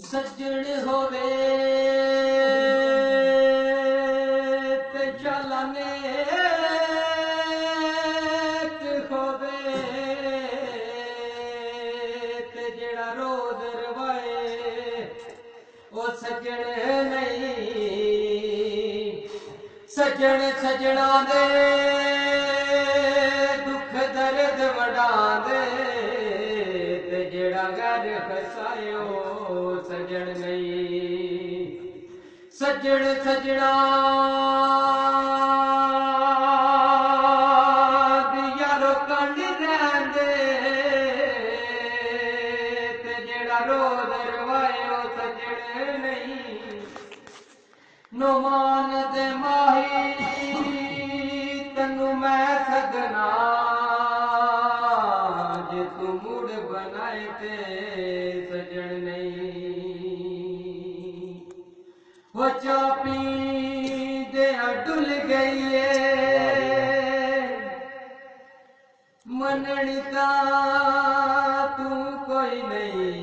सज्जन होवे ते चलने होवे ते जेड़ा रोज रवाए ओ सज्जन नहीं। सज्जन सज्जना दे दुख दर्द वड़ा दे ते जेड़ा घर फसायो सज्जन नहीं। सज्जन सज्जना यारो कंड रहंदे ते जेड़ा रोज रवायो सज्जन नहीं। नोमान दे माही तनु मैं सदना जे तू मुड़ बनाए ते सजन नहीं। वो चापी दे डुल गई है मननिता तू कोई नहीं।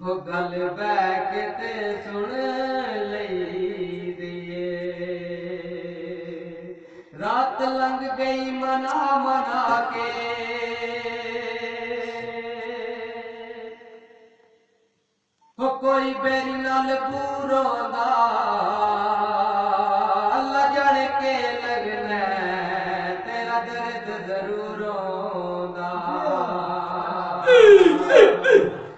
वो गल बैक ते सुन लई दिए। रात लंघ गई मना मना के वो कोई बेरी नाल बूरोंदा लगन के लगना तेरा दर्द जरूर होंदा।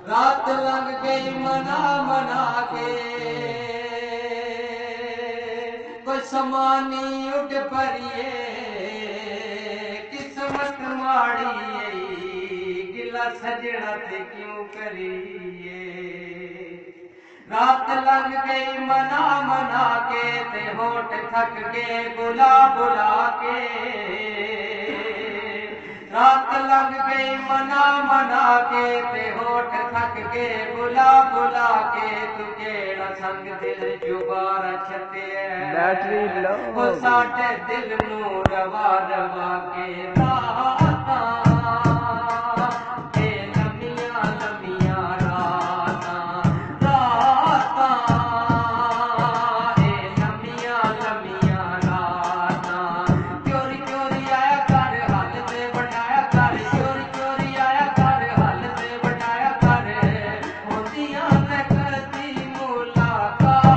रात लंघ गई मना मना के कोई समानी उठ परिए किस्मत माड़ी गिला सजना ते क्यों करिए। रात लंघ गई मना मना के ते होठ थक गए बुला बुला के। रात लंघ गई मना मना के ते होठ थक गए बुला बुला के। तू केड़ा संग दिल जुबारा छते बैटरी लो ओ साडे दिल नू रवा रवा के। रातां ए लम्मियां लम्मियां रातां रातां ए लम्मियां लम्मियां रातां। चोरी चोरी आया कर हल ते बनाया कर चोरी चोरी आया कर हल ते बनाया कर होंदियां मैं करती मुलाकातां।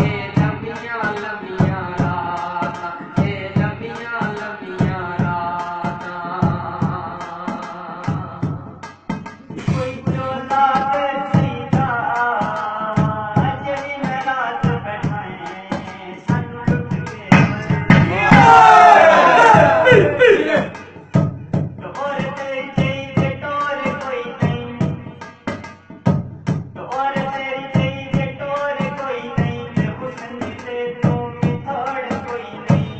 ए लम्मियां लम्मियां रातां ए लम्मियां लम्मियां रातां। कोई चोला ते सीधा जड़ी मैं रात बैठाए सानू लुट के टोर तेरी चाहिए टोर कोई नहीं टोर तेरी चाहिए टोर कोई नहीं ते हुस्न से तू मिथोड़ कोई नहीं।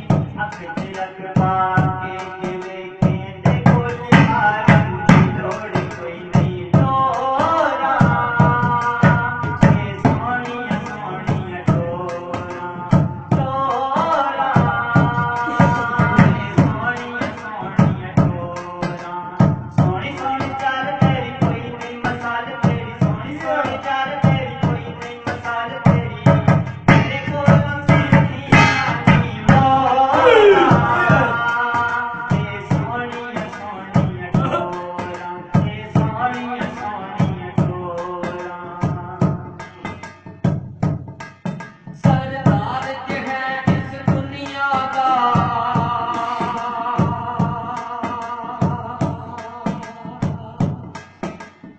अख च रख पाके गिले के देखो लिहारन की लोड़ कोई नहीं। टोरा ये सोनिया सोनिया टोरा टोरा ये सोनिया सोनिया टोरा। सोनी सोनी चाल तेरी कोई नहीं मसाल तेरी सोनी सोनी चाल तेरी कोई नहीं मसाल तेरी तेरे कोलों सीखी आनी मोरा। ये सोनिया सोनिया टोरा ये सोनिया सोनिया टोरा। सरदार च है इस दुनिया दा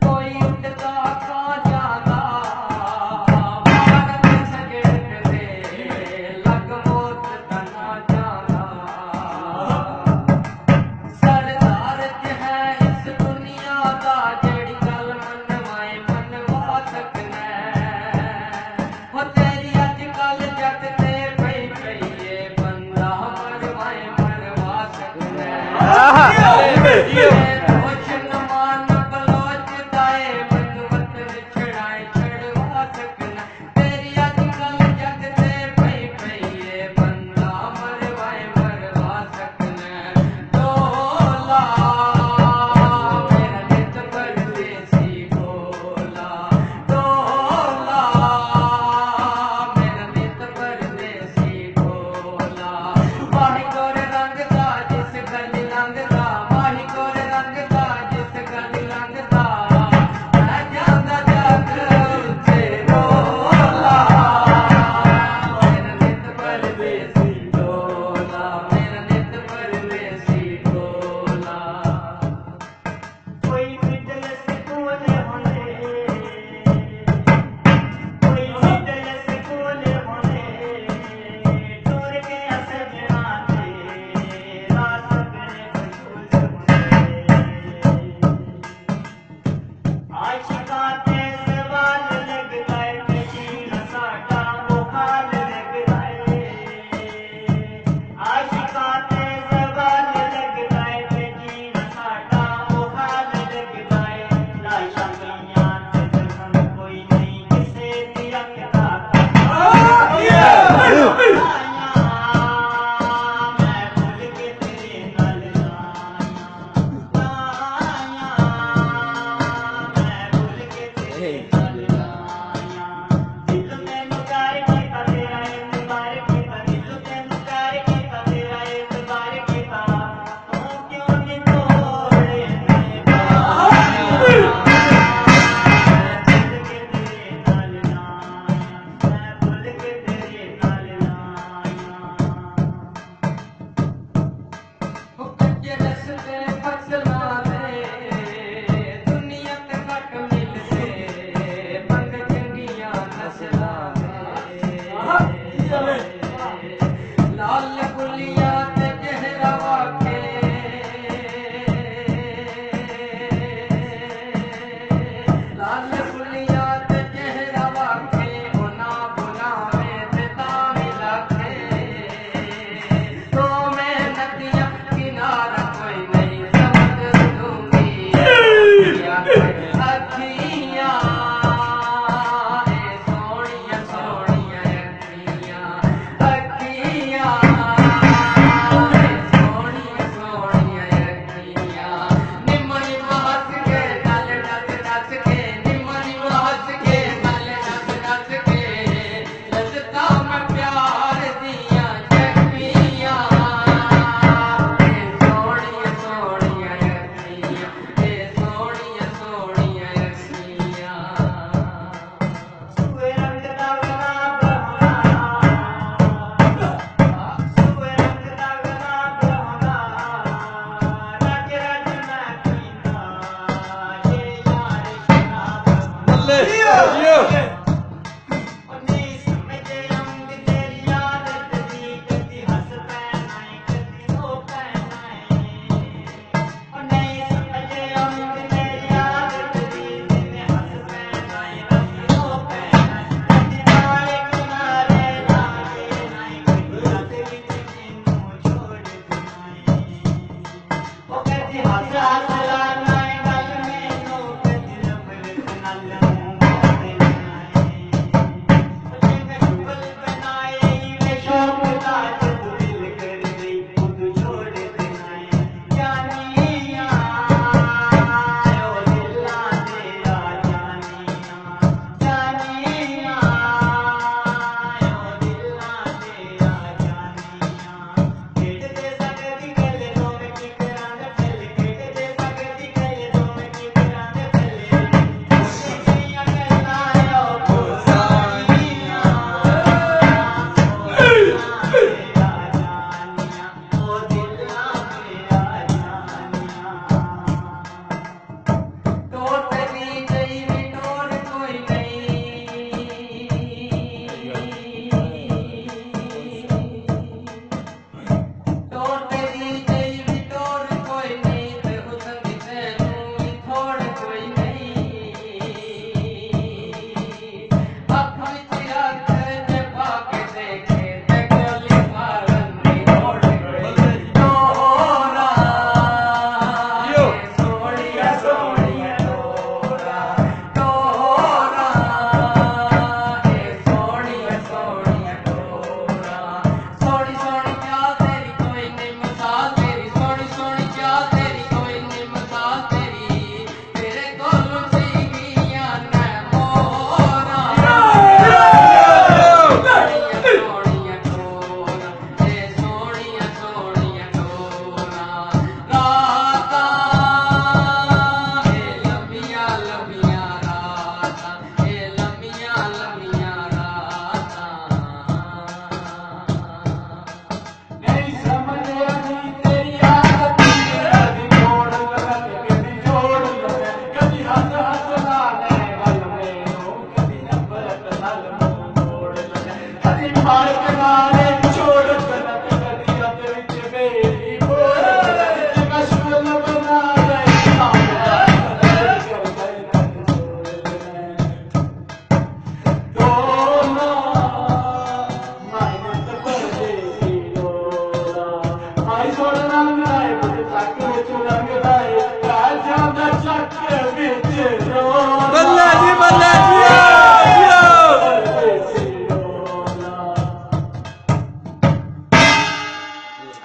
कोई उठदा का जादा भारत सजन दे लग मौत तना जादा। सरदार च है इस दुनिया दा जेड़ी गल मनवाए मनवा सकना वो तेरी अज कल जग ते पई पईए बंदा मरवाए मरवा सकना। रोशन मान बलोच दाए मनवत छड़ाए छड़वा सकना। तेरी अज कल जग ते पई पईए बंदा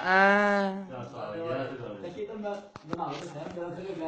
ਆ Nakita ba, banaw ko sa